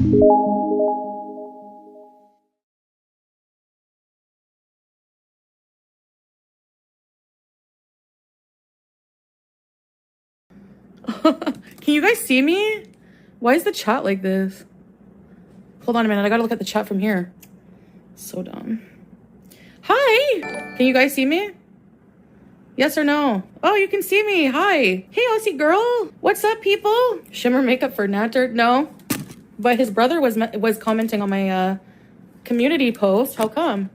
Can you guys see me? Why is the chat like this? Hold on a minute. I gotta look at the chat from here. So dumb. Hi! Can you guys see me? Yes or no? Oh, you can see me. Hi. Hey, Aussie girl. What's up, people? Shimmer makeup for Natter? No. But his brother was commenting on my community post. How come?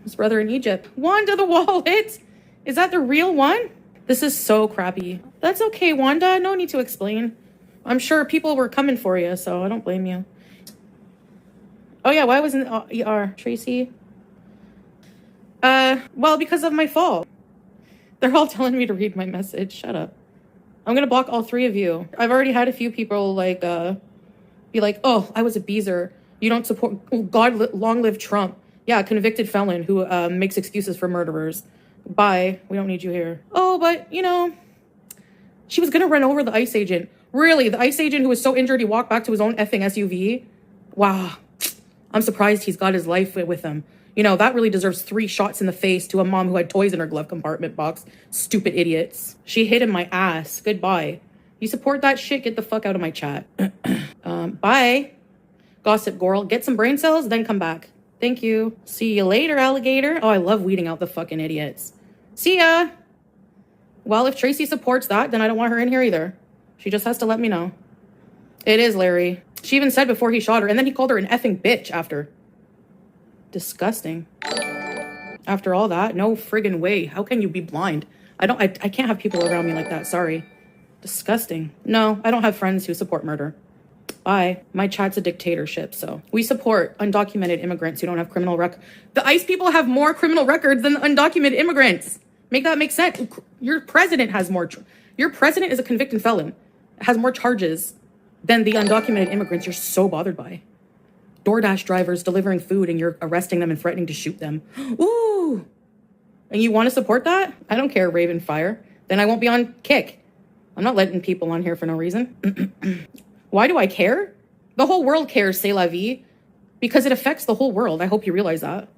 His brother in Egypt. Wanda the wallet. Is that the real one? This is so crappy. That's okay, Wanda. No need to explain. I'm sure people were coming for you, so I don't blame you. Oh yeah, why wasn't ER? Tracy? Well, because of my fault. They're all telling me to read my message. Shut up. I'm gonna block all three of you. I've already had a few people like, be like, oh, I was a beezer. You don't support, oh, God, long live Trump. Yeah, convicted felon who makes excuses for murderers. Bye. We don't need you here. Oh, but, you know, she was going to run over the ICE agent. Really? The ICE agent who was so injured he walked back to his own effing SUV? Wow. I'm surprised he's got his life with him. You know, that really deserves 3 shots in the face to a mom who had toys in her glove compartment box. Stupid idiots. She hit in my ass. Goodbye. You support that shit? Get the fuck out of my chat. Bye. Gossip girl. Get some brain cells, then come back. Thank you. See you later, alligator. Oh, I love weeding out the fucking idiots. See ya. Well, if Tracy supports that, then I don't want her in here either. She just has to let me know. It is Larry. She even said before he shot her, and then he called her an effing bitch after. Disgusting. After all that, no friggin' way. How can you be blind? I can't have people around me like that. Sorry. Disgusting. No, I don't have friends who support murder. Bye. My chat's a dictatorship, so. We support undocumented immigrants who don't have criminal record. The ICE people have more criminal records than the undocumented immigrants. Make that make sense. Your president has more. Your president is a convicted felon. Has more charges than the undocumented immigrants you're so bothered by. DoorDash drivers delivering food and you're arresting them and threatening to shoot them. Ooh. And you want to support that? I don't care, Raven Fire. Then I won't be on Kick. I'm not letting people on here for no reason. Why do I care? The whole world cares, c'est la vie. Because it affects the whole world. I hope you realize that.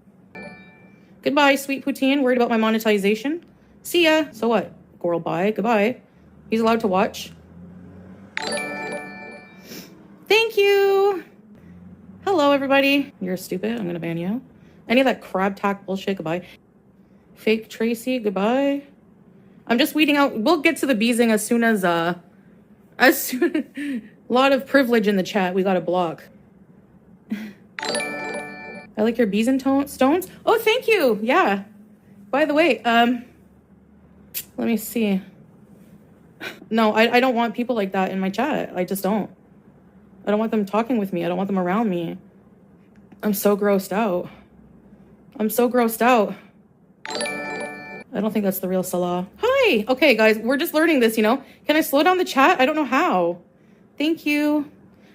Goodbye, sweet poutine. Worried about my monetization? See ya. So what? Coral, bye. Goodbye. He's allowed to watch. Thank you. Hello, everybody. You're stupid. I'm going to ban you. Any of that crab tack bullshit, goodbye. Fake Tracy, goodbye. I'm just weeding out. We'll get to the beezing as soon as a lot of privilege in the chat. We got to block. I like your bees and stones. Oh, thank you. Yeah. By the way, let me see. No, I don't want people like that in my chat. I just don't. I don't want them talking with me. I don't want them around me. I'm so grossed out. I'm so grossed out. I don't think that's the real Salah. Hi. Okay, guys, we're just learning this, you know. Can I slow down the chat? I don't know how. Thank you.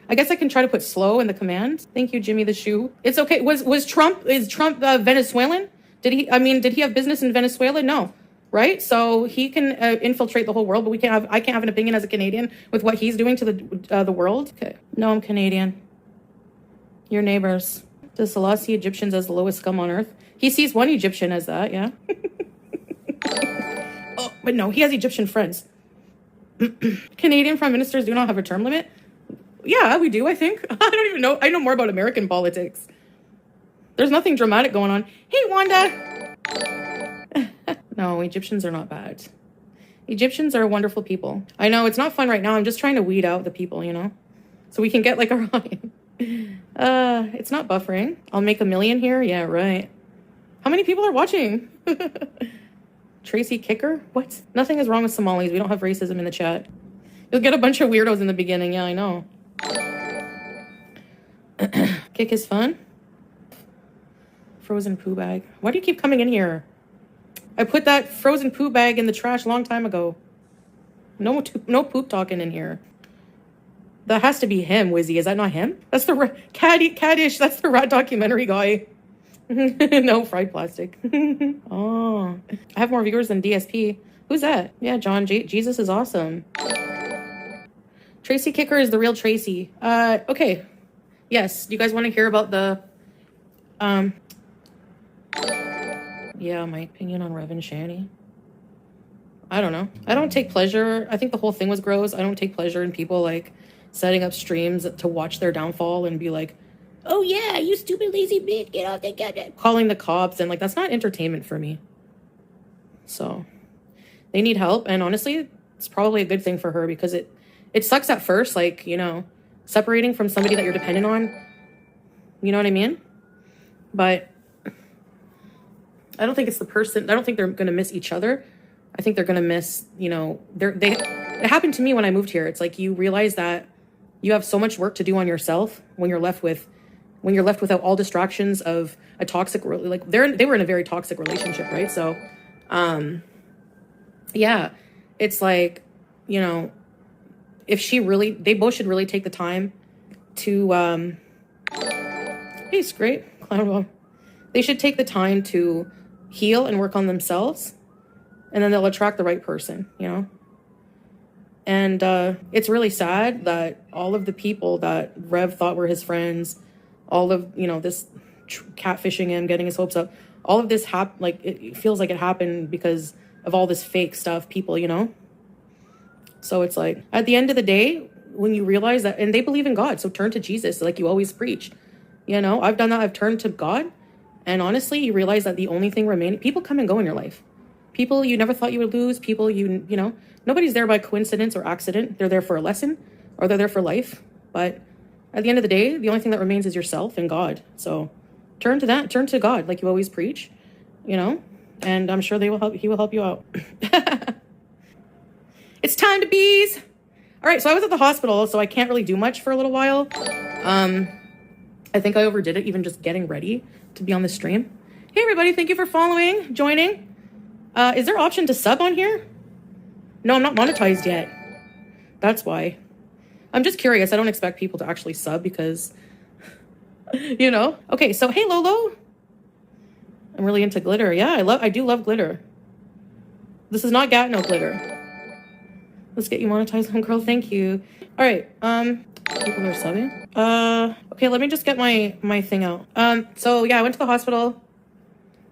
I guess I can try to put slow in the command. Thank you, Jimmy the Shoe. It's okay. Is Trump Venezuelan? Did he have business in Venezuela? No. Right? So he can infiltrate the whole world, but I can't have an opinion as a Canadian with what he's doing to the world. Okay. No, I'm Canadian. Your neighbors. Does Salah see Egyptians as the lowest scum on earth? He sees one Egyptian as that, yeah. Oh, but no, he has Egyptian friends. Canadian prime ministers do not have a term limit. Yeah, we do, I think. I don't even know. I know more about American politics. There's nothing dramatic going on. Hey, Wanda. No, Egyptians are not bad. Egyptians are wonderful people. I know, it's not fun right now. I'm just trying to weed out the people, you know? So we can get like a Ryan. It's not buffering. I'll make 1 million here. Yeah, right. How many people are watching? Tracy Kicker? What? Nothing is wrong with Somalis. We don't have racism in the chat. You'll get a bunch of weirdos in the beginning. Yeah, I know. Kick is fun. Frozen poo bag. Why do you keep coming in here? I put that frozen poo bag in the trash a long time ago. No poop talking in here. That has to be him, Wizzy. Is that not him? That's the Caddish. That's the rat documentary guy. No, fried plastic. Oh, I have more viewers than DSP. Who's that? Yeah, John. Jesus is awesome. Tracy Kicker is the real Tracy. Okay. Yes. Do you guys want to hear about the, yeah, my opinion on Rev and Shani? I don't know. I don't take pleasure. I think the whole thing was gross. I don't take pleasure in people like setting up streams to watch their downfall and be like, oh yeah, you stupid lazy bitch, get off that goddamn, calling the cops, and like that's not entertainment for me. So they need help, and honestly, it's probably a good thing for her because it sucks at first, like, you know, separating from somebody that you're dependent on. You know what I mean? But I don't think it's the person. I don't think they're gonna miss each other. I think they're gonna miss, you know, it happened to me when I moved here. It's like you realize that you have so much work to do on yourself when you're left without all distractions of a toxic, like they were in a very toxic relationship, right? So, yeah, it's like, you know, if they both should really take the time to, hey, it's great, Cloudwell. They should take the time to heal and work on themselves, and then they'll attract the right person, you know? And it's really sad that all of the people that Rev thought were his friends, all of, you know, this catfishing him, getting his hopes up, all of this like it feels like it happened because of all this fake stuff, people, you know? So it's like, at the end of the day, when you realize that, and they believe in God, so turn to Jesus, like you always preach. You know, I've done that. I've turned to God. And honestly, you realize that the only thing remaining, people come and go in your life. People you never thought you would lose, people you know, nobody's there by coincidence or accident. They're there for a lesson, or they're there for life. But at the end of the day, the only thing that remains is yourself and God. So turn to that, turn to God, like you always preach, you know, and I'm sure he will help you out. It's time to bees. All right, so I was at the hospital, so I can't really do much for a little while. I think I overdid it, even just getting ready to be on the stream. Hey everybody, thank you for following, joining. Is there an option to sub on here? No, I'm not monetized yet. That's why. I'm just curious. I don't expect people to actually sub because, you know. Okay, so hey Lolo. I'm really into glitter. Yeah, I do love glitter. This is not Gatno glitter. Let's get you monetized, homegirl. Thank you. All right. People are subbing. Okay, let me just get my thing out. So yeah, I went to the hospital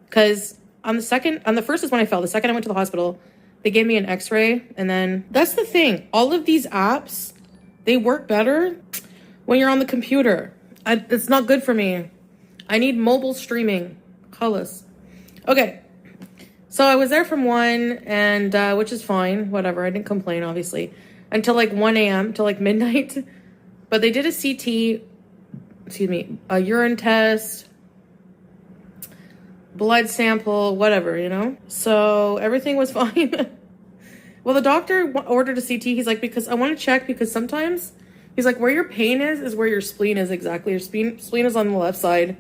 because on the first is when I fell. The second I went to the hospital, they gave me an x-ray, and then that's the thing. All of these apps, they work better when you're on the computer. It's not good for me. I need mobile streaming. Call us. Okay. So I was there from 1, and which is fine, whatever. I didn't complain, obviously, until like 1 a.m. till like midnight. But they did a CT, excuse me, a urine test, blood sample, whatever, you know? So everything was fine. Well, the doctor ordered a CT. He's like, because I want to check, because sometimes, he's like, where your pain is where your spleen is exactly. Your spleen is on the left side,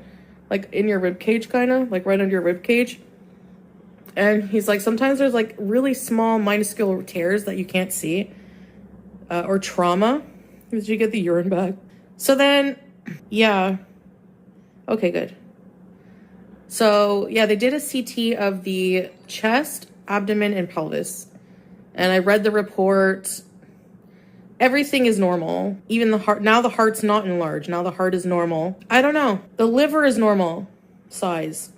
like in your rib cage, kind of, like right under your rib cage. And he's like, sometimes there's like really small, minuscule tears that you can't see, or trauma. Did you get the urine back? So then, yeah. Okay, good. So yeah, they did a CT of the chest, abdomen, and pelvis. And I read the report. Everything is normal. Even the heart. Now the heart's not enlarged. Now the heart is normal. I don't know. The liver is normal size.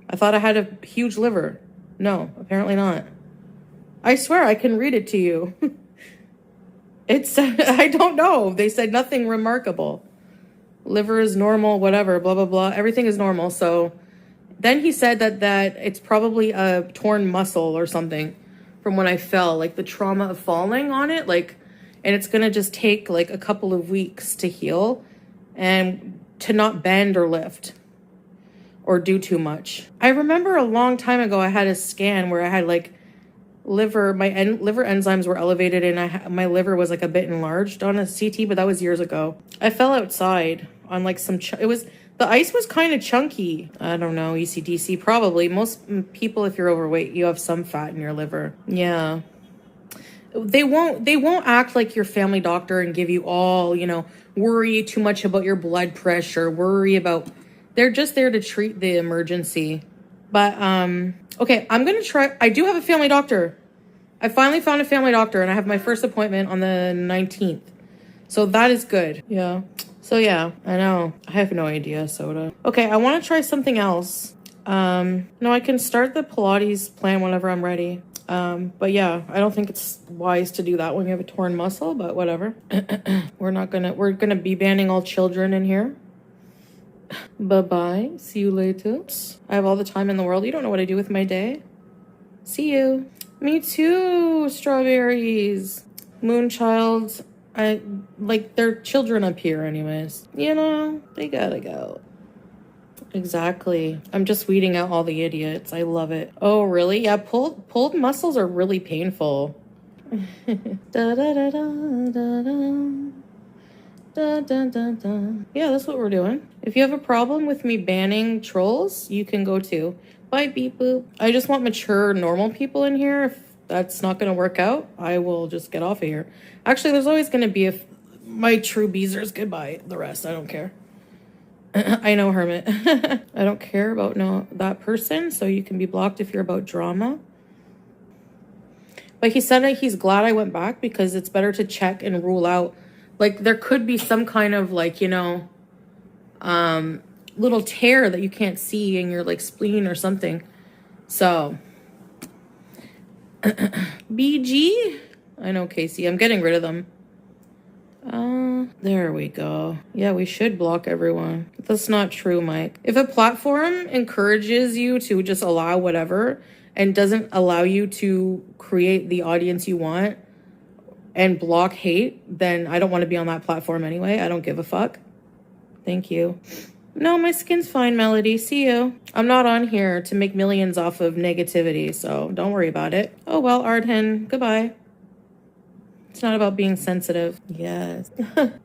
I thought I had a huge liver. No, apparently not. I swear I can read it to you. It said, I don't know. They said nothing remarkable. Liver is normal, whatever, blah, blah, blah. Everything is normal. So then he said that it's probably a torn muscle or something from when I fell, like the trauma of falling on it, like, and it's going to just take like a couple of weeks to heal and to not bend or lift or do too much. I remember a long time ago, I had a scan where I had like liver enzymes were elevated, and my liver was like a bit enlarged on a CT, but that was years ago. I fell outside on like the ice was kind of chunky. I don't know, ECDC, probably. Most people, if you're overweight, you have some fat in your liver. Yeah. They won't act like your family doctor and give you all, you know, worry too much about your blood pressure, they're just there to treat the emergency. But, okay, I'm going to try. I do have a family doctor. I finally found a family doctor, and I have my first appointment on the 19th. So that is good. Yeah. So yeah, I know. I have no idea, soda. Okay, I want to try something else. No, I can start the Pilates plan whenever I'm ready. But yeah, I don't think it's wise to do that when you have a torn muscle, but whatever. we're gonna be banning all children in here. Bye-bye. See you later. I have all the time in the world. You don't know what I do with my day. See you. Me too, strawberries. Moonchild. They're children up here anyways. You know, they gotta go. Exactly. I'm just weeding out all the idiots. I love it. Oh, really? Yeah, pulled muscles are really painful. Da, da, da, da, da, da. Da, da, da, da. Yeah, that's what we're doing. If you have a problem with me banning trolls, you can go too. Bye, beep boop. I just want mature, normal people in here. If that's not going to work out, I will just get off of here. Actually, there's always going to be my true beezers. Goodbye. The rest, I don't care. I know, Hermit. I don't care about that person, so you can be blocked if you're about drama. But he said that he's glad I went back because it's better to check and rule out. Like, there could be some kind of, like, you know, little tear that you can't see in your, like, spleen or something. So, BG? I know, Casey. I'm getting rid of them. There we go. Yeah, we should block everyone. That's not true, Mike. If a platform encourages you to just allow whatever and doesn't allow you to create the audience you want and block hate, then I don't want to be on that platform anyway. I don't give a fuck. Thank you. No, my skin's fine, Melody. See you. I'm not on here to make millions off of negativity, so don't worry about it. Oh, well, Ardhen, goodbye. It's not about being sensitive. Yes.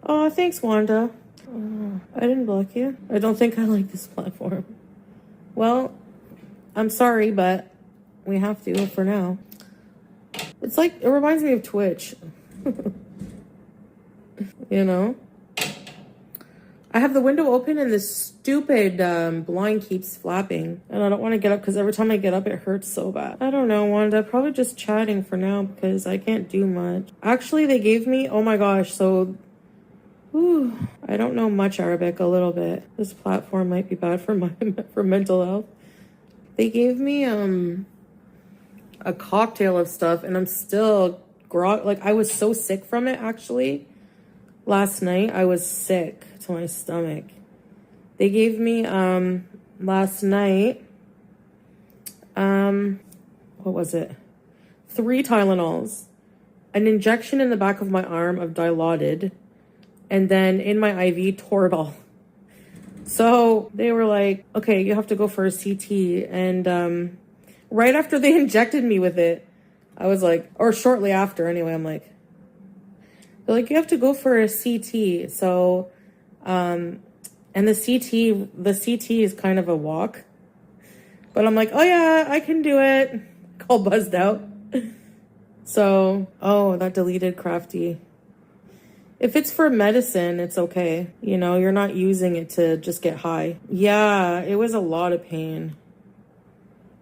Oh, thanks, Wanda. Oh, I didn't block you. I don't think I like this platform. Well, I'm sorry, but we have to for now. It's like, it reminds me of Twitch. You know? I have the window open and this stupid blind keeps flapping. And I don't want to get up because every time I get up, it hurts so bad. I don't know, Wanda. Probably just chatting for now because I can't do much. Actually, they gave me, oh my gosh, so... Whew, I don't know much Arabic, a little bit. This platform might be bad for for mental health. They gave me a cocktail of stuff and I'm still I was so sick from it actually. Last night I was sick to my stomach. They gave me last night what was it? 3 Tylenols, an injection in the back of my arm of Dilaudid, and then in my IV Toradol. So they were like, okay, you have to go for a CT. And right after they injected me with it, I was like, or shortly after anyway, I'm like, they're like, you have to go for a CT. So, and the CT is kind of a walk. But I'm like, oh yeah, I can do it. All buzzed out. So, oh, that deleted Crafty. If it's for medicine, it's okay. You know, you're not using it to just get high. Yeah, it was a lot of pain.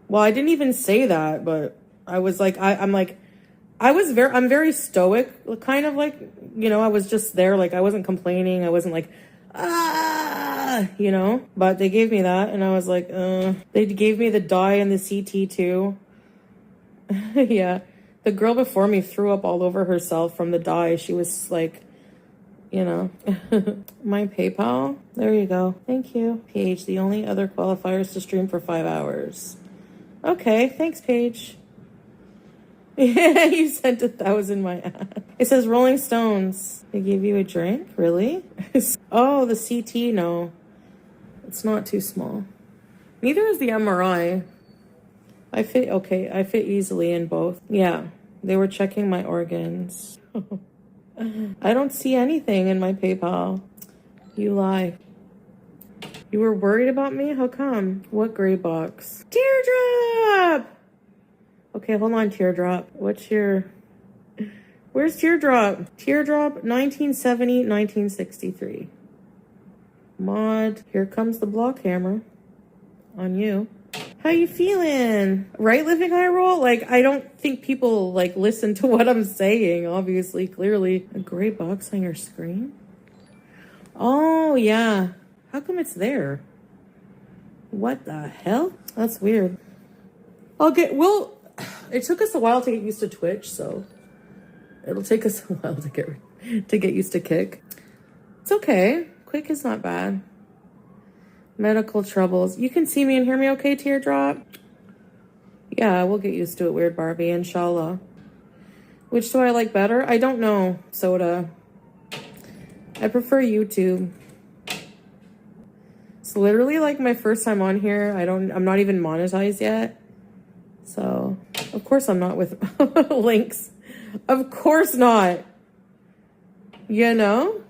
Well, I didn't even say that, but I was like, I'm very stoic, kind of like, you know, I was just there, like, I wasn't complaining. I wasn't like, you know, but they gave me that and I was like, they gave me the dye and the CT too. Yeah. The girl before me threw up all over herself from the dye. She was like, you know, my PayPal. There you go. Thank you. Paige, the only other qualifiers to stream for 5 hours. Okay. Thanks, Paige. Yeah, you sent 1,000 my ass. It says Rolling Stones. They gave you a drink? Really? Oh, the CT, no. It's not too small. Neither is the MRI. I fit easily in both. Yeah, they were checking my organs. I don't see anything in my PayPal. You lie. You were worried about me? How come? What gray box? Teardrop! Okay, hold on, Teardrop. Where's Teardrop? Teardrop, 1970, 1963. Mod, here comes the block hammer on you. How you feeling? Right, Living High Roll? Like, I don't think people, like, listen to what I'm saying, obviously, clearly. A gray box on your screen? Oh, yeah. How come it's there? What the hell? That's weird. It took us a while to get used to Twitch, so it'll take us a while to get used to Kick. It's okay. Quick is not bad. Medical troubles. You can see me and hear me okay, Teardrop? Yeah, we'll get used to it, Weird Barbie, inshallah. Which do I like better? I don't know, Soda. I prefer YouTube. It's literally like my first time on here. I'm not even monetized yet. So, of course I'm not with links. Of course not. You know?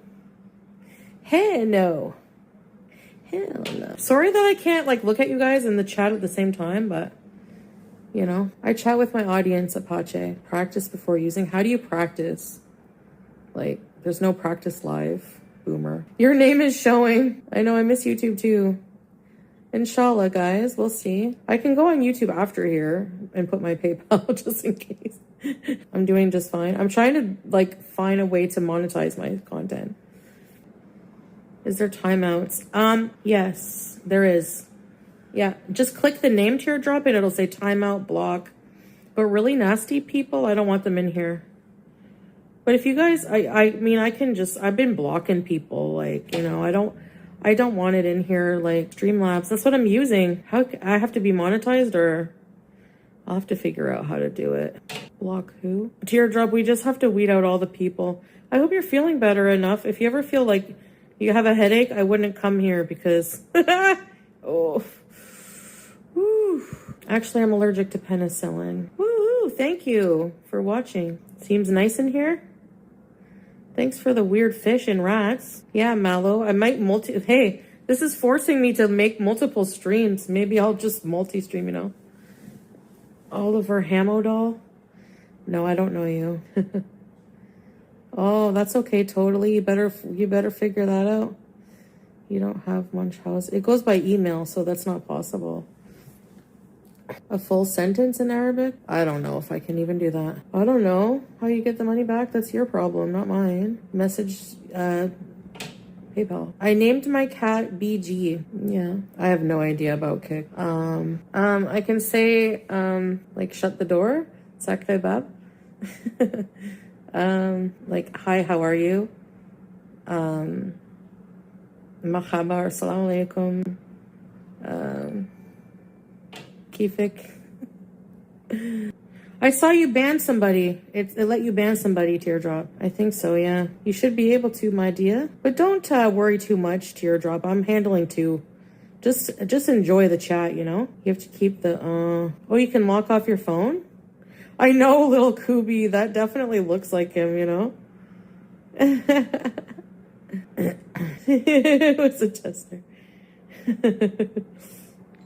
Hell no. Hell no. Sorry that I can't like look at you guys in the chat at the same time, but you know, I chat with my audience, Apache. Practice before using. How do you practice? Like, there's no practice live, boomer. Your name is showing. I know, I miss YouTube too. Inshallah, guys, we'll see. I can go on YouTube after here and put my PayPal just in case. I'm doing just fine. I'm trying to like find a way to monetize my content. Is there timeouts? Yes, there is. Yeah, just click the name Teardrop and it'll say timeout block. But really nasty people, I don't want them in here. But if you guys, I mean, I've been blocking people, like, you know, I don't want it in here, like Streamlabs. That's what I'm using. I have to be monetized, or I'll have to figure out how to do it. Block who? Teardrop, we just have to weed out all the people. I hope you're feeling better enough. If you ever feel like you have a headache, I wouldn't come here because, oh, woo. Actually, I'm allergic to penicillin. Woo, thank you for watching. Seems nice in here. Thanks for the weird fish and rats. Yeah, Mallow, I might hey, this is forcing me to make multiple streams. Maybe I'll just multi-stream, you know. Oliver Hammodall? No, I don't know you. Oh, that's okay, totally. You better figure that out. You don't have Munch House. It goes by email, so that's not possible. A full sentence in Arabic? I don't know if I can even do that. I don't know how you get the money back. That's your problem, not mine. Message PayPal. I named my cat BG. Yeah, I have no idea about Kick. I can say like shut the door, Sakre Bab. Like hi, how are you? Marhaba or assalamu alaikum. Kifik. I saw you ban somebody. It let you ban somebody, Teardrop. I think so, yeah. You should be able to, my dear. But don't worry too much, Teardrop. I'm handling two. Just enjoy the chat, you know? You have to keep the, Oh, you can lock off your phone? I know, little Kubi. That definitely looks like him, you know? It was a tester.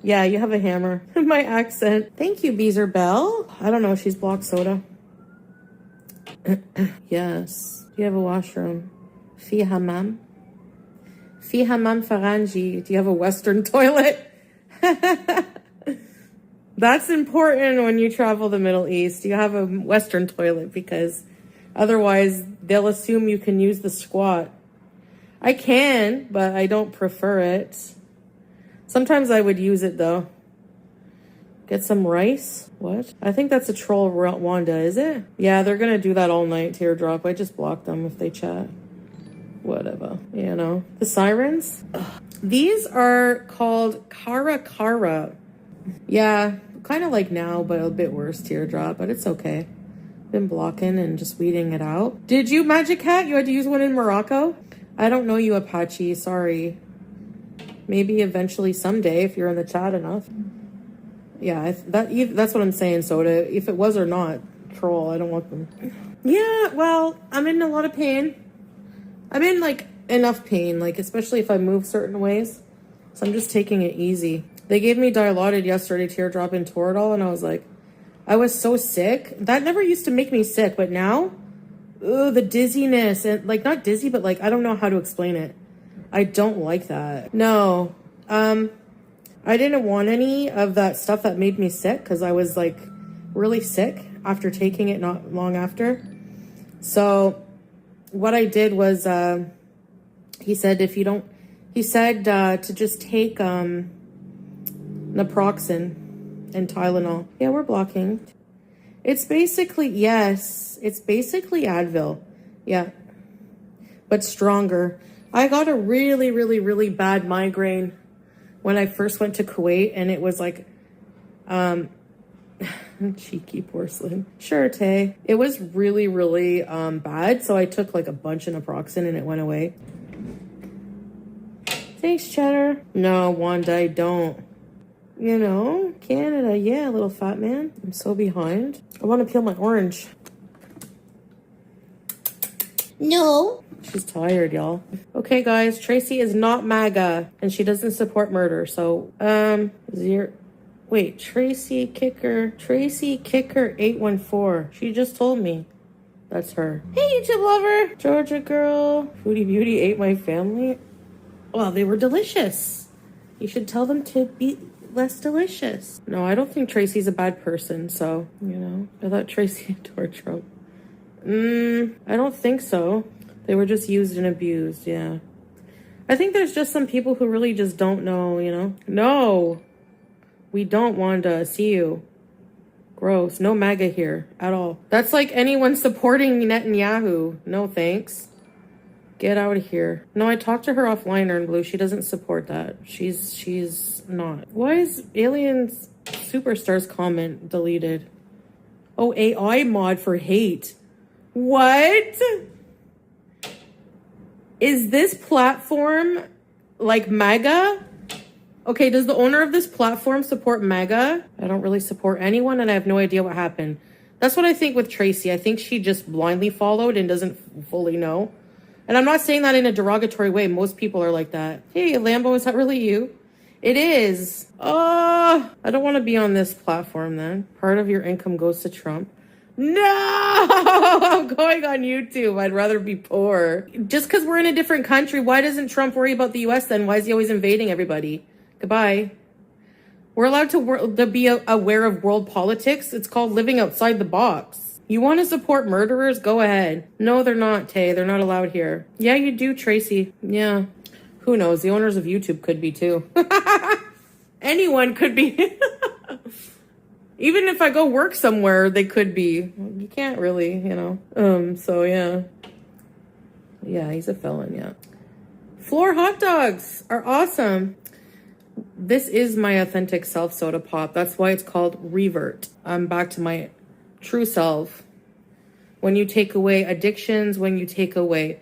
Yeah, you have a hammer. My accent. Thank you, Beezer Bell. I don't know if she's blocked Soda. Yes. Do you have a washroom? Fi hammam. Fi hammam faranji. Do you have a Western toilet? That's important when you travel the Middle East. You have a Western toilet because otherwise they'll assume you can use the squat. I can, but I don't prefer it. Sometimes I would use it though. Get some rice? What? I think that's a troll Wanda, is it? Yeah, they're gonna do that all night, Teardrop. I just block them if they chat. Whatever, you know. The sirens? Ugh. These are called Kara Kara. Yeah, kind of like now, but a bit worse, Teardrop, but it's okay. Been blocking and just weeding it out. Did you, Magic Cat? You had to use one in Morocco? I don't know you, Apache. Sorry. Maybe eventually someday if you're in the chat enough. Yeah, that's what I'm saying, Soda. If it was or not, troll, I don't want them. Yeah, well, I'm in a lot of pain. I'm in, like, enough pain, like, especially if I move certain ways. So I'm just taking it easy. They gave me Dilaudid yesterday, Teardrop and Toradol, and I was like, I was so sick. That never used to make me sick, but now, ugh, the dizziness. And, like, not dizzy, but, like, I don't know how to explain it. I don't like that. No. I I didn't want any of that stuff that made me sick because I was like really sick after taking it not long after. So what I did was he said if you don't, he said to just take naproxen and Tylenol. Yeah, we're blocking. It's basically, yes, it's basically Advil. Yeah, but stronger. I got a really, really, really bad migraine when I first went to Kuwait, and it was like, cheeky porcelain. Sure, Tay. It was really, really bad, so I took like a bunch of naproxen and it went away. Thanks, Cheddar. No, Wanda, I don't. You know, Canada, yeah, little fat man. I'm so behind. I want to peel my orange. No. She's tired, y'all. Okay, guys, Tracy is not MAGA, and she doesn't support murder, so, wait, Tracy Kicker 814. She just told me. That's her. Hey, YouTube lover. Georgia girl. Foodie Beauty ate my family. Well, they were delicious. You should tell them to be less delicious. No, I don't think Tracy's a bad person, so, you know. I thought Tracy adored Trump. I don't think so. They were just used and abused, yeah. I think there's just some people who really just don't know, you know? No, we don't want to see you. Gross. No MAGA here at all. That's like anyone supporting Netanyahu. No thanks. Get out of here. No, I talked to her offline, Earn Blue. She doesn't support that. She's not. Why is Aliens Superstars comment deleted? Oh, AI mod for hate. What? Is this platform like MAGA? Okay, does the owner of this platform support MAGA? I don't really support anyone, and I have no idea what happened. That's what I think with Tracy. I think she just blindly followed and doesn't fully know. And I'm not saying that in a derogatory way. Most people are like that. Hey, Lambo, is that really you? It is. Oh, I don't want to be on this platform then. Part of your income goes to Trump. No, I'm going on YouTube. I'd rather be poor. Just because we're in a different country, why doesn't Trump worry about the US then? Why is he always invading everybody? Goodbye. We're allowed to be aware of world politics. It's called living outside the box. You want to support murderers? Go ahead. No, they're not, Tay. They're not allowed here. Yeah, you do, Tracy. Yeah. Who knows? The owners of YouTube could be too. Anyone could be. Even if I go work somewhere, they could be. You can't really, you know. So yeah. Yeah, he's a felon, yeah. Floor hot dogs are awesome. This is my authentic self soda pop. That's why it's called Revert. I'm back to my true self. When you take away addictions, when you take away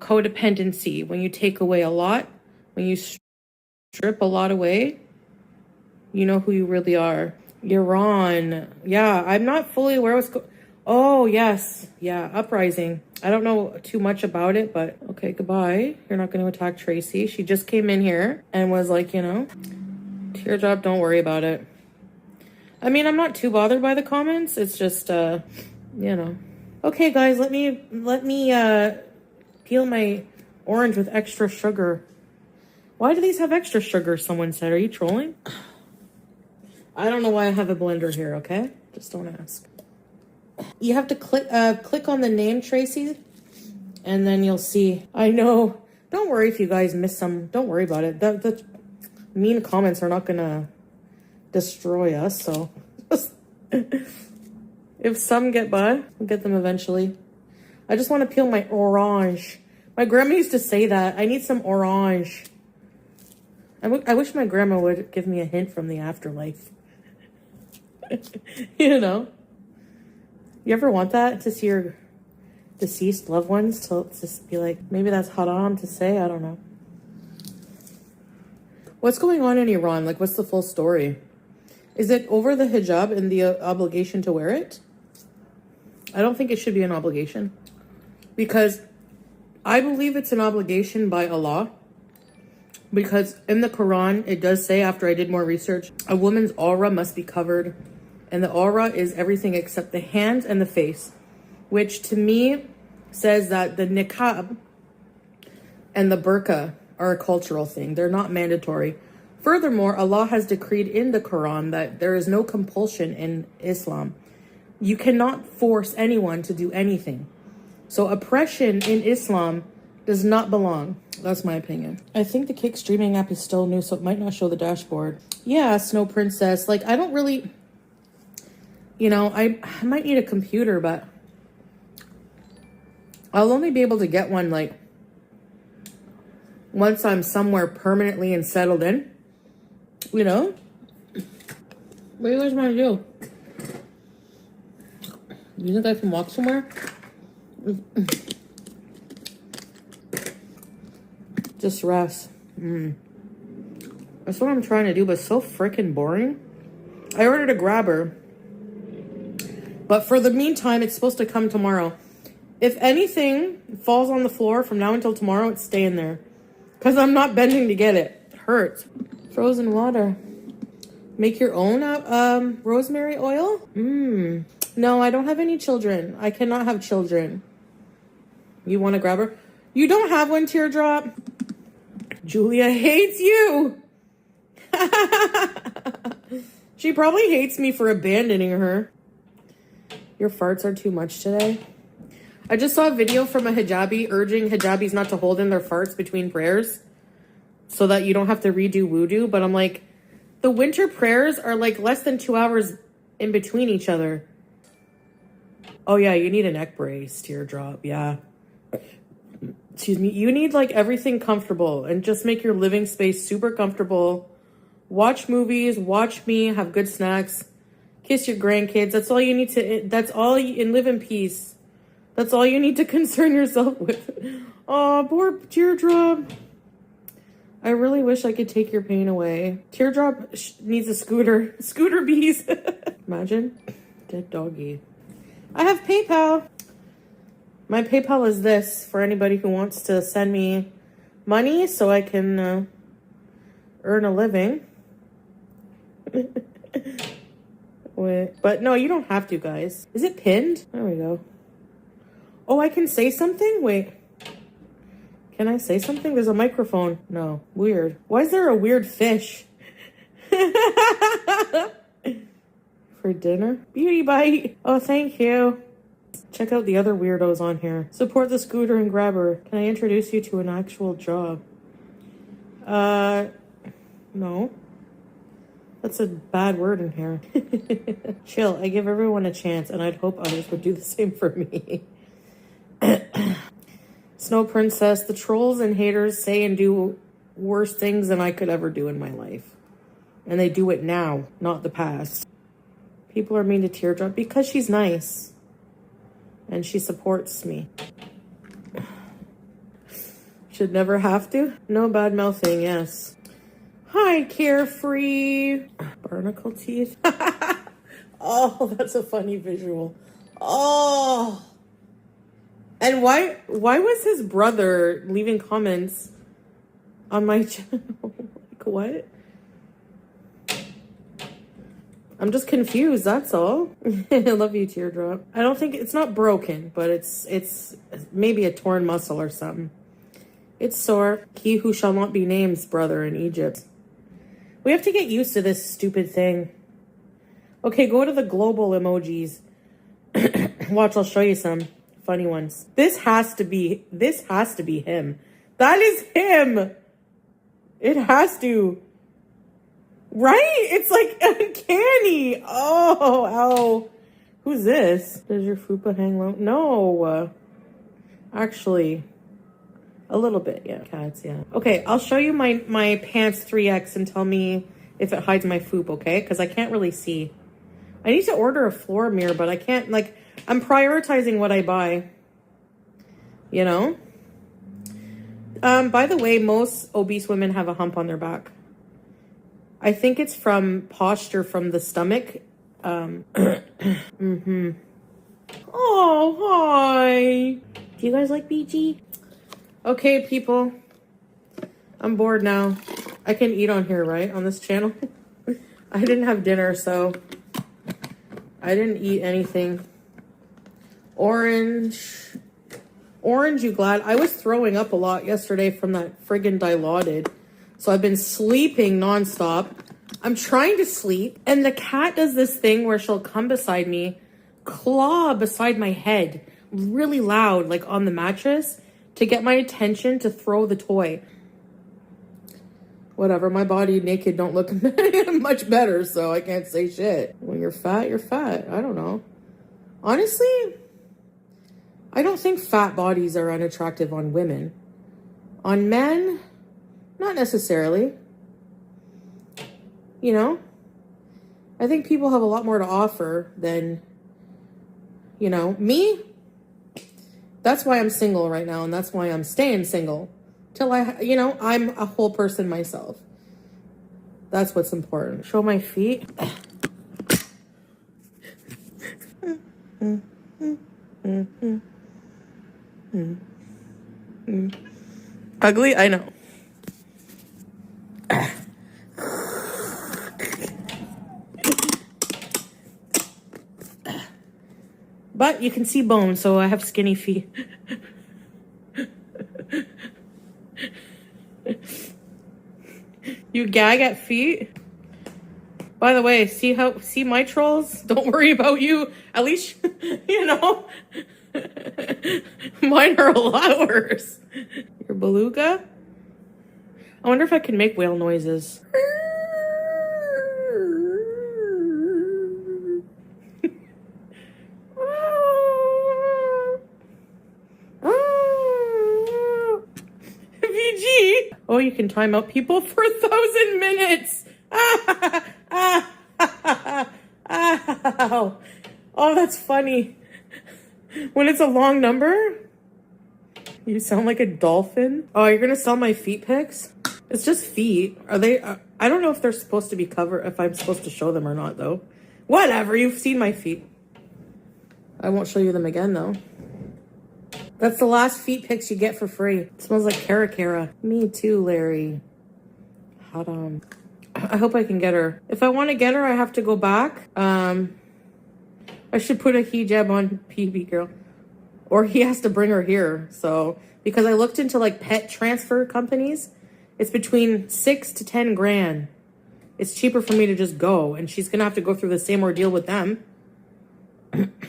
codependency, when you take away a lot, when you strip a lot away, you know who you really are. You're on. Yeah, I'm not fully aware what's going. Oh, yes. Yeah, Uprising. I don't know too much about it, but okay, goodbye. You're not going to attack Tracy. She just came in here and was like, you know, teardrop, don't worry about it. I mean, I'm not too bothered by the comments. It's just, you know. Okay, guys, let me peel my orange with extra sugar. Why do these have extra sugar, someone said? Are you trolling? I don't know why I have a blender here, okay? Just don't ask. You have to click on the name, Tracy, and then you'll see. I know. Don't worry if you guys miss some. Don't worry about it. The mean comments are not going to destroy us, so if some get by, we'll get them eventually. I just want to peel my orange. My grandma used to say that. I need some orange. I wish my grandma would give me a hint from the afterlife. You know? You ever want that? To see your deceased loved ones? To just be like, maybe that's haram to say? I don't know. What's going on in Iran? Like, what's the full story? Is it over the hijab and the obligation to wear it? I don't think it should be an obligation. Because I believe it's an obligation by Allah. Because in the Quran, it does say, after I did more research, a woman's aura must be covered. And the aura is everything except the hands and the face. Which to me says that the niqab and the burqa are a cultural thing. They're not mandatory. Furthermore, Allah has decreed in the Quran that there is no compulsion in Islam. You cannot force anyone to do anything. So oppression in Islam does not belong. That's my opinion. I think the Kick streaming app is still new, so it might not show the dashboard. Yeah, Snow Princess. Like, I don't really... You know, I might need a computer, but... I'll only be able to get one, like... once I'm somewhere permanently and settled in. You know? What do you guys want to do? You think I can walk somewhere? Just rest. That's what I'm trying to do, but it's so freaking boring. I ordered a grabber. But for the meantime, it's supposed to come tomorrow. If anything falls on the floor from now until tomorrow, it's staying there. Because I'm not bending to get it. It hurts. Frozen water. Make your own rosemary oil? No, I don't have any children. I cannot have children. You want a grabber? You don't have one, Teardrop. Julia hates you. She probably hates me for abandoning her. Your farts are too much today. I just saw a video from a hijabi urging hijabis not to hold in their farts between prayers so that you don't have to redo wudu. But I'm like, the winter prayers are like less than 2 hours in between each other. Oh yeah, you need a neck brace, Teardrop. Yeah. Excuse me. You need like everything comfortable and just make your living space super comfortable. Watch movies, watch me, have good snacks, kiss your grandkids. That's all you need to, and live in peace. That's all you need to concern yourself with. Oh, poor Teardrop. I really wish I could take your pain away. Teardrop needs a scooter. Scooter bees. Imagine. Dead doggy. I have PayPal. My PayPal is this for anybody who wants to send me money so I can earn a living. Wait, but no, you don't have to, guys. Is it pinned? There we go. Oh, I can say something? Wait. Can I say something? There's a microphone. No. Weird. Why is there a weird fish? For dinner? Beauty bite. Oh, thank you. Check out the other weirdos on here. Support the scooter and grabber. Can I introduce you to an actual job? No. That's a bad word in here. Chill. I give everyone a chance, and I'd hope others would do the same for me. Snow Princess, the trolls and haters say and do worse things than I could ever do in my life. And they do it now, not the past. People are mean to Teardrop because she's nice. And she supports me. Should never have to. No bad mouthing, yes. Hi, Carefree. Barnacle teeth. Oh, that's a funny visual. Oh. And why was his brother leaving comments on my channel? Like, what? I'm just confused, that's all. I love you, Teardrop. I don't think, it's not broken, but it's maybe a torn muscle or something. It's sore. He who shall not be named's brother in Egypt. We have to get used to this stupid thing. Okay, go to the global emojis. Watch, I'll show you some funny ones. This has to be him. That is him. It has to. Right? It's like uncanny. Oh, ow. Who's this? Does your fupa hang low? No. Actually, a little bit, yeah. Cats, yeah. Okay, I'll show you my pants 3X and tell me if it hides my foop, okay? Because I can't really see. I need to order a floor mirror, but I can't, like, I'm prioritizing what I buy. You know? By the way, most obese women have a hump on their back. I think it's from posture from the stomach. Mm-hmm. Oh, hi. Do you guys like BG? Okay, people. I'm bored now. I can eat on here, right? On this channel. I didn't have dinner, so I didn't eat anything. Orange Orange, you glad? I was throwing up a lot yesterday from that friggin' Dilaudid. So I've been sleeping nonstop. I'm trying to sleep. And the cat does this thing where she'll come beside me, claw beside my head, really loud, like on the mattress, to get my attention to throw the toy. Whatever, my body naked don't look much better, so I can't say shit. When you're fat, you're fat. I don't know. Honestly, I don't think fat bodies are unattractive on women. On men, not necessarily. You know? I think people have a lot more to offer than, you know, me. That's why I'm single right now, and that's why I'm staying single. Till I'm a whole person myself. That's what's important. Show my feet. Ugly, I know. But you can see bones, so I have skinny feet. You gag at feet? By the way, see my trolls? Don't worry about you. At least, you know, mine are a lot worse. Your beluga? I wonder if I can make whale noises. VG. Oh, you can time out people for 1,000 minutes. Oh, that's funny. When it's a long number, you sound like a dolphin. Oh, you're gonna sell my feet pics? It's just feet. Are they? I don't know if they're supposed to be covered. If I'm supposed to show them or not, though. Whatever. You've seen my feet. I won't show you them again, though. That's the last feet pics you get for free. It smells like Cara. Me too, Larry. Hot on. I hope I can get her. If I want to get her, I have to go back. I should put a hijab on PB girl. Or he has to bring her here. So, because I looked into like pet transfer companies, it's between 6 to 10 grand. It's cheaper for me to just go. And she's going to have to go through the same ordeal with them.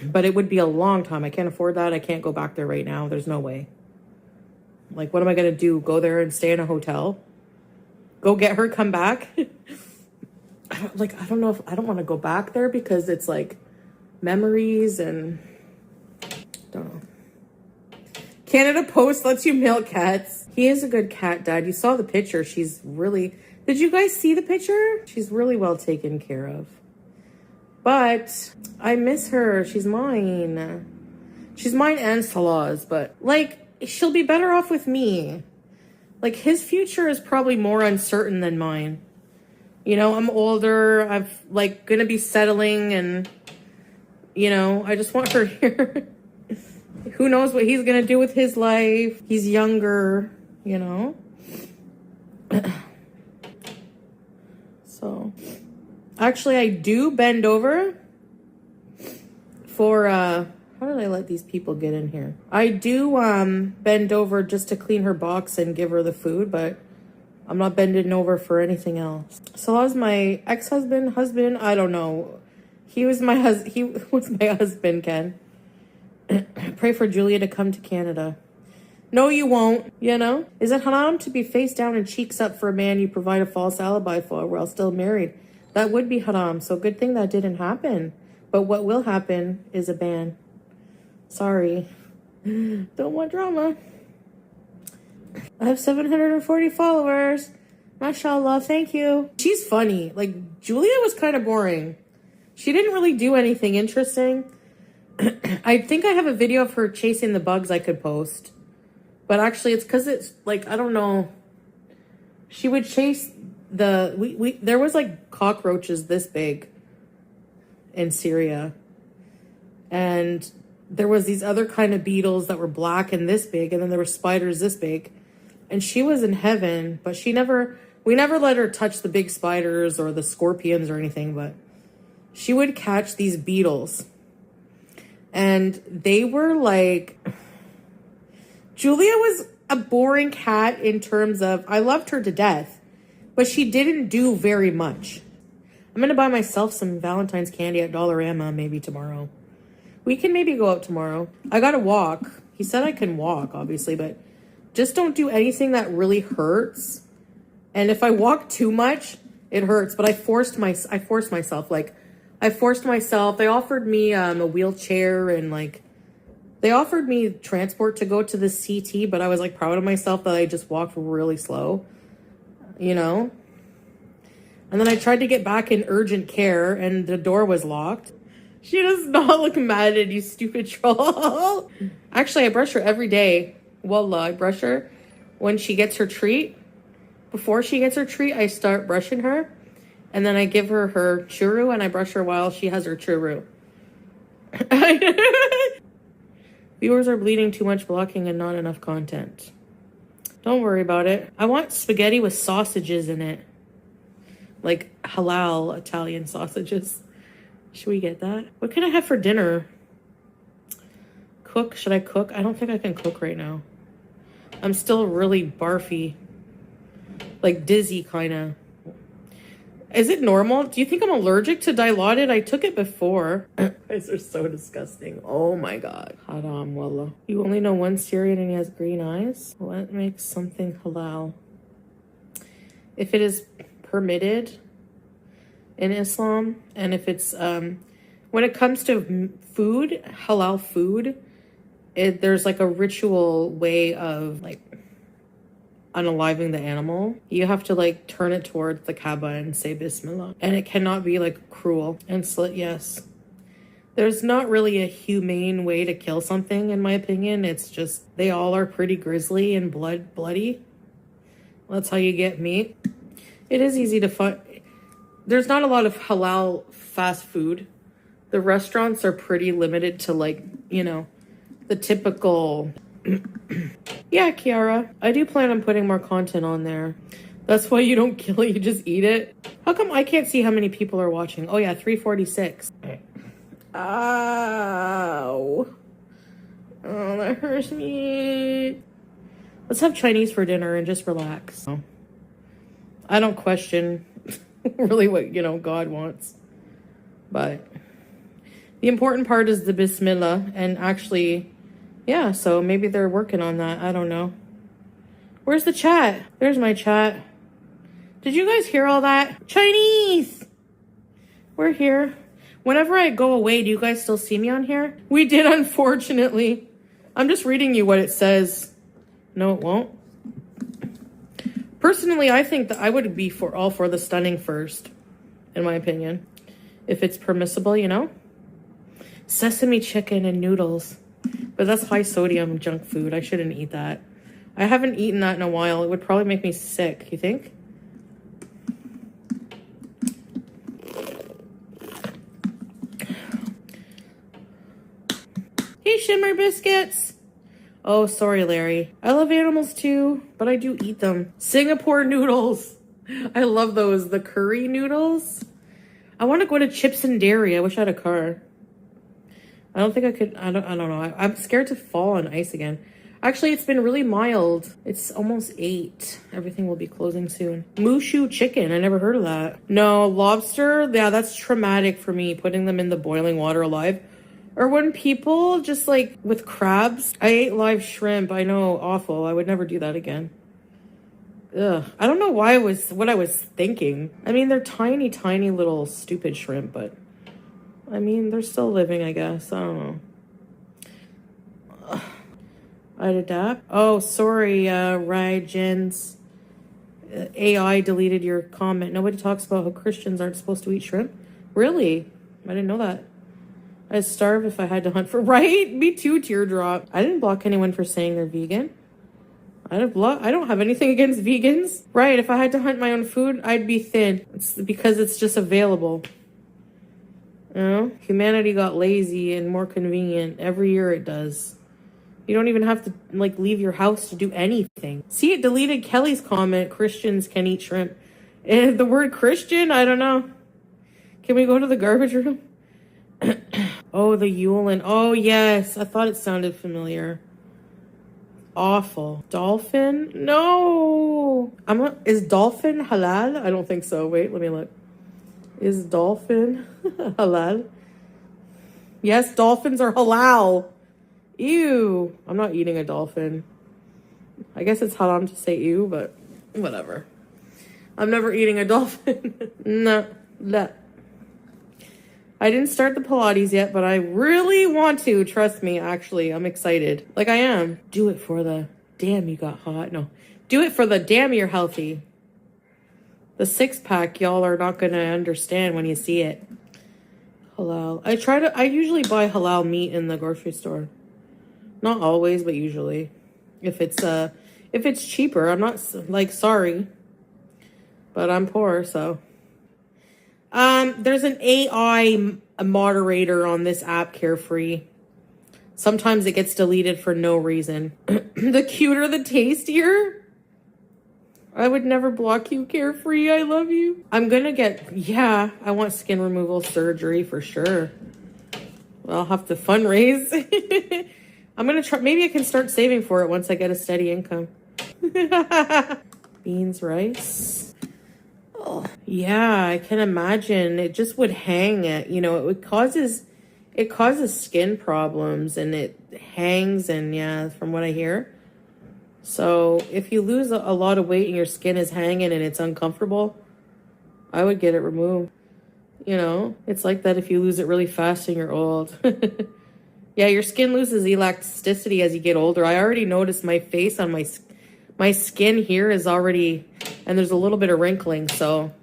But it would be a long time. I can't afford that. I can't go back there right now. There's no way. Like, what am I going to do? Go there and stay in a hotel? Go get her, come back? I don't know if I don't want to go back there because it's like memories and don't know. Canada Post lets you mail cats. He is a good cat, Dad. You saw the picture. She's really... Did you guys see the picture? She's really well taken care of. But I miss her. She's mine. She's mine and Salah's, but like, she'll be better off with me. Like, his future is probably more uncertain than mine. You know, I'm older. I'm like gonna be settling and, you know, I just want her here. Who knows what he's gonna do with his life? He's younger, you know? So... Actually, I do bend over for, how did I let these people get in here? I do bend over just to clean her box and give her the food, but I'm not bending over for anything else. So that was my ex-husband, I don't know. He was my husband, Ken. Pray for Julia to come to Canada. No, you won't, you know? Is it haram to be face down and cheeks up for a man you provide a false alibi for while still married? That would be haram, so good thing that didn't happen. But what will happen is a ban. Sorry. Don't want drama. I have 740 followers. Mashallah, thank you. She's funny. Like, Julia was kind of boring. She didn't really do anything interesting. I think I have a video of her chasing the bugs I could post. But actually, it's because it's, like, I don't know. She would chase... there was like cockroaches this big in Syria, and there was these other kind of beetles that were black and this big, and then there were spiders this big, and she was in heaven, but we never let her touch the big spiders or the scorpions or anything, but she would catch these beetles, and they were like, Julia was a boring cat in terms of, I loved her to death, but she didn't do very much. I'm going to buy myself some Valentine's candy at Dollarama maybe tomorrow. We can maybe go out tomorrow. I got to walk. He said I can walk, obviously, but just don't do anything that really hurts. And if I walk too much, it hurts. But I forced myself. Like, I forced myself. They offered me a wheelchair and like, they offered me transport to go to the CT, but I was like proud of myself that I just walked really slow, you know? And then I tried to get back in urgent care and the door was locked. She does not look mad at you, stupid troll. Actually, I brush her every day. Wallah, I brush her when she gets her treat. Before she gets her treat, I start brushing her. And then I give her her churu and I brush her while she has her churu. Viewers are bleeding too much blocking and not enough content. Don't worry about it. I want spaghetti with sausages in it. Like halal Italian sausages. Should we get that? What can I have for dinner? Cook? Should I cook? I don't think I can cook right now. I'm still really barfy. Like dizzy, kind of. Is it normal? Do you think I'm allergic to Dilaudid? I took it before. Guys are so disgusting. Oh my god. Haram, wallah. You only know one Syrian and he has green eyes? What makes something halal? If it is permitted in Islam, and if it's, when it comes to food, halal food, there's like a ritual way of like unaliving the animal. You have to like turn it towards the Kaaba and say Bismillah. And it cannot be like cruel and slit. Yes. There's not really a humane way to kill something, in my opinion. It's just, they all are pretty grisly and bloody. That's how you get meat. It is easy to find. There's not a lot of halal fast food. The restaurants are pretty limited to like, you know, the typical... Yeah, Kiara, I do plan on putting more content on there. That's why you don't kill it, you just eat it. How come I can't see how many people are watching? Oh yeah, 346. Ow. Oh, that hurts me. Let's have Chinese for dinner and just relax. I don't question really what, you know, God wants. But the important part is the Bismillah, and actually... yeah, so maybe they're working on that. I don't know. Where's the chat? There's my chat. Did you guys hear all that? Chinese! We're here. Whenever I go away, do you guys still see me on here? We did, unfortunately. I'm just reading you what it says. No, it won't. Personally, I think that I would be all for the stunning first, in my opinion. If it's permissible, you know? Sesame chicken and noodles. But that's high sodium junk food. I shouldn't eat that. I haven't eaten that in a while. It would probably make me sick, you think? Hey, Shimmer Biscuits! Oh, sorry, Larry. I love animals too, but I do eat them. Singapore noodles! I love those. The curry noodles. I want to go to Chips and Dairy. I wish I had a car. I don't think I could, I don't know. I'm scared to fall on ice again. Actually, it's been really mild. It's almost 8. Everything will be closing soon. Mushu chicken. I never heard of that. No, lobster. Yeah, that's traumatic for me, putting them in the boiling water alive. Or when people just like with crabs. I ate live shrimp. I know, awful. I would never do that again. Ugh. I don't know what I was thinking. I mean, they're tiny, tiny little stupid shrimp, but... I mean, they're still living, I guess. I don't know. I'd adapt. Oh, sorry, R4GING. AI deleted your comment. Nobody talks about how Christians aren't supposed to eat shrimp. Really? I didn't know that. I'd starve if I had to hunt for... Right? Me too, teardrop. I didn't block anyone for saying they're vegan. I don't have anything against vegans. Right, if I had to hunt my own food, I'd be thin. It's because it's just available. You know, humanity got lazy and more convenient. Every year it does. You don't even have to, like, leave your house to do anything. See, it deleted Kelly's comment, Christians can eat shrimp. And the word Christian, I don't know. Can we go to the garbage room? Oh, the Yulin. Oh, yes. I thought it sounded familiar. awful. Dolphin? No. Is dolphin halal? I don't think so. Wait, let me look. Is dolphin halal? Yes, dolphins are halal. Ew. I'm not eating a dolphin. I guess it's haram to say ew, but whatever. I'm never eating a dolphin. No. I didn't start the Pilates yet, but I really want to. Trust me, actually. I'm excited. Like I am. Do it for the damn you got hot. No. Do it for the damn you're healthy. The 6-pack, y'all are not going to understand when you see it. Halal. I usually buy halal meat in the grocery store. Not always, but usually. If it's cheaper, I'm not like sorry. But I'm poor, so. There's an AI moderator on this app, Carefree. Sometimes it gets deleted for no reason. The cuter, the tastier. I would never block you, Carefree. I love you. I'm gonna yeah, I want skin removal surgery for sure. I'll have to fundraise. I'm gonna try, maybe I can start saving for it once I get a steady income. Beans, rice. Oh, yeah, I can imagine. It just would hang it, you know, it causes skin problems and it hangs, and yeah, from what I hear. So if you lose a lot of weight and your skin is hanging and it's uncomfortable, I would get it removed. You know, it's like that if you lose it really fast and you're old. Yeah, your skin loses elasticity as you get older. I already noticed my face on my skin here is already, and there's a little bit of wrinkling. So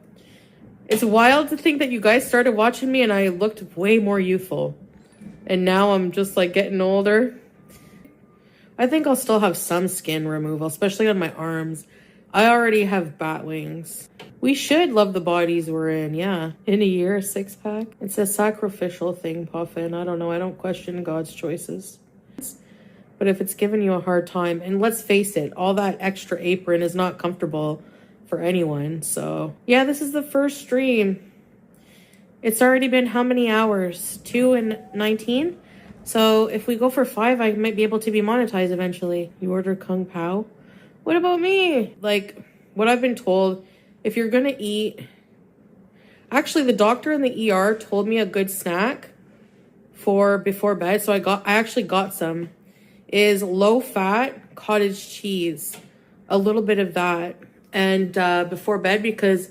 it's wild to think that you guys started watching me and I looked way more youthful. And now I'm just like getting older. I think I'll still have some skin removal, especially on my arms. I already have bat wings. We should love the bodies we're in, yeah. In a year, a 6-pack. It's a sacrificial thing, Puffin. I don't know. I don't question God's choices. But if it's giving you a hard time, and let's face it, all that extra apron is not comfortable for anyone. So, yeah, this is the first stream. It's already been how many hours? 2 and 19? So if we go for 5, I might be able to be monetized eventually. You order Kung Pao? What about me? Like, what I've been told, if you're going to eat... Actually, the doctor in the ER told me a good snack for before bed. So I actually got some. Is low-fat cottage cheese. A little bit of that. And before bed, because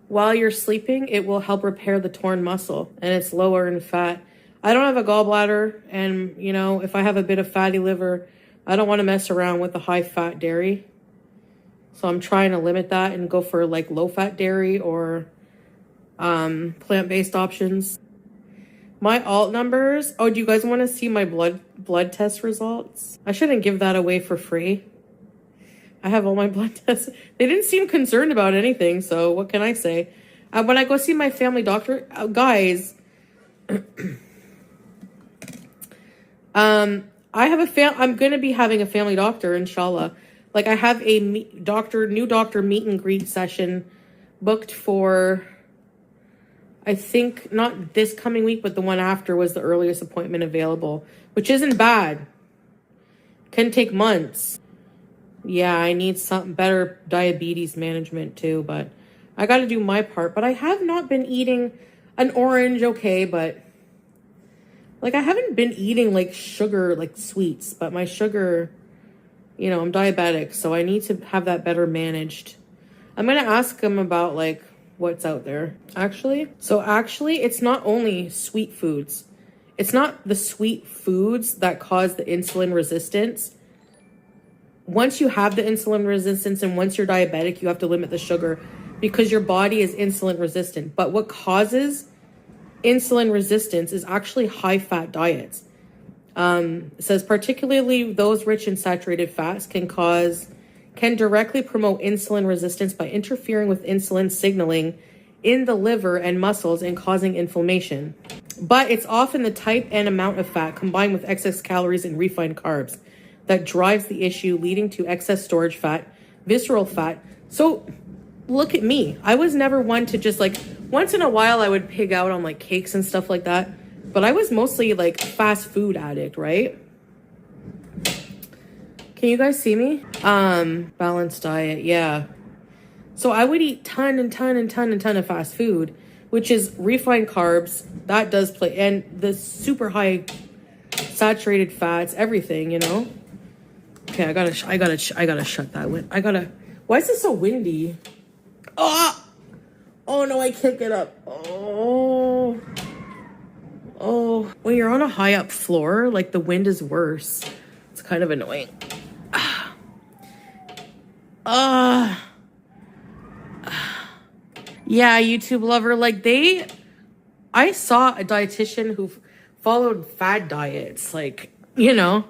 while you're sleeping, it will help repair the torn muscle. And it's lower in fat. I don't have a gallbladder, and, you know, if I have a bit of fatty liver, I don't want to mess around with the high-fat dairy. So I'm trying to limit that and go for, like, low-fat dairy or plant-based options. My alt numbers. Oh, do you guys want to see my blood test results? I shouldn't give that away for free. I have all my blood tests. They didn't seem concerned about anything, so what can I say? When I go see my family doctor, guys... I'm going to be having a family doctor, inshallah. Like, I have a new doctor meet and greet session booked for, I think, not this coming week, but the one after was the earliest appointment available, which isn't bad. Can take months. Yeah, I need some better diabetes management too, but I got to do my part. But I have not been eating an orange, okay, but... Like, I haven't been eating, like, sugar, like, sweets. But my sugar, you know, I'm diabetic. So I need to have that better managed. I'm going to ask him about, like, what's out there. Actually, it's not only sweet foods. It's not the sweet foods that cause the insulin resistance. Once you have the insulin resistance and once you're diabetic, you have to limit the sugar because your body is insulin resistant. But what causes insulin resistance is actually high-fat diets. It says particularly those rich in saturated fats can directly promote insulin resistance by interfering with insulin signaling in the liver and muscles and causing inflammation. But it's often the type and amount of fat combined with excess calories and refined carbs that drives the issue, leading to excess storage fat, visceral fat. So look at me. I was never one to just like, once in a while I would pig out on like cakes and stuff like that. But I was mostly like fast food addict, right? Can you guys see me? Balanced diet, yeah. So I would eat ton of fast food, which is refined carbs. That does play, and the super high saturated fats, everything, you know? Okay, I gotta shut that window. Why is it so windy? Oh! Oh no, I can't get up. Oh. Oh. When you're on a high up floor, like the wind is worse. It's kind of annoying. Yeah, YouTube lover, like I saw a dietitian who followed fad diets, like, you know,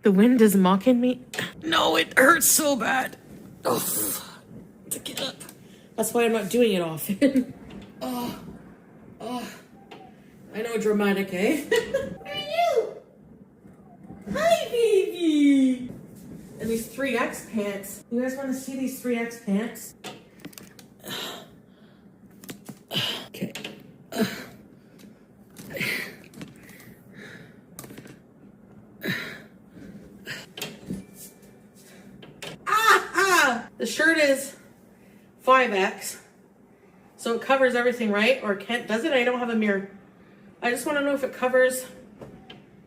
the wind is mocking me. No, it hurts so bad. Oh, to get up. That's why I'm not doing it often. Oh, I know, dramatic, eh? Where are you? Hi, baby. And these 3X pants. You guys want to see these 3X pants? Okay. The shirt is 5X, so it covers everything, right? Or does it? I don't have a mirror. I just want to know if it covers.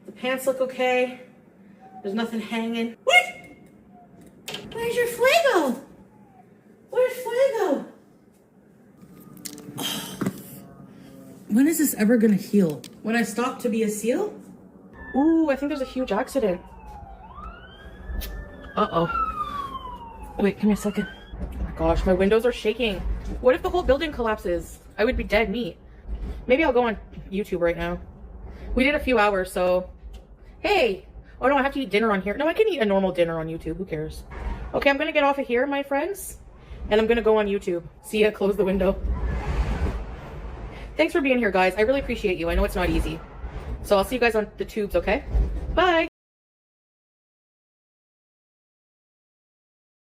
The pants look okay. There's nothing hanging. What? Where's your fuego? Where's fuego? When is this ever gonna heal? When I stop to be a seal? Ooh, I think there's a huge accident. Uh-oh. Wait, give me a second. Oh my gosh, my windows are shaking. What if the whole building collapses? I would be dead meat. Maybe I'll go on YouTube right now. We did a few hours, so... Hey! Oh no, I have to eat dinner on here. No, I can eat a normal dinner on YouTube. Who cares? Okay, I'm gonna get off of here, my friends. And I'm gonna go on YouTube. See ya, close the window. Thanks for being here, guys. I really appreciate you. I know it's not easy. So I'll see you guys on the tubes, okay? Bye!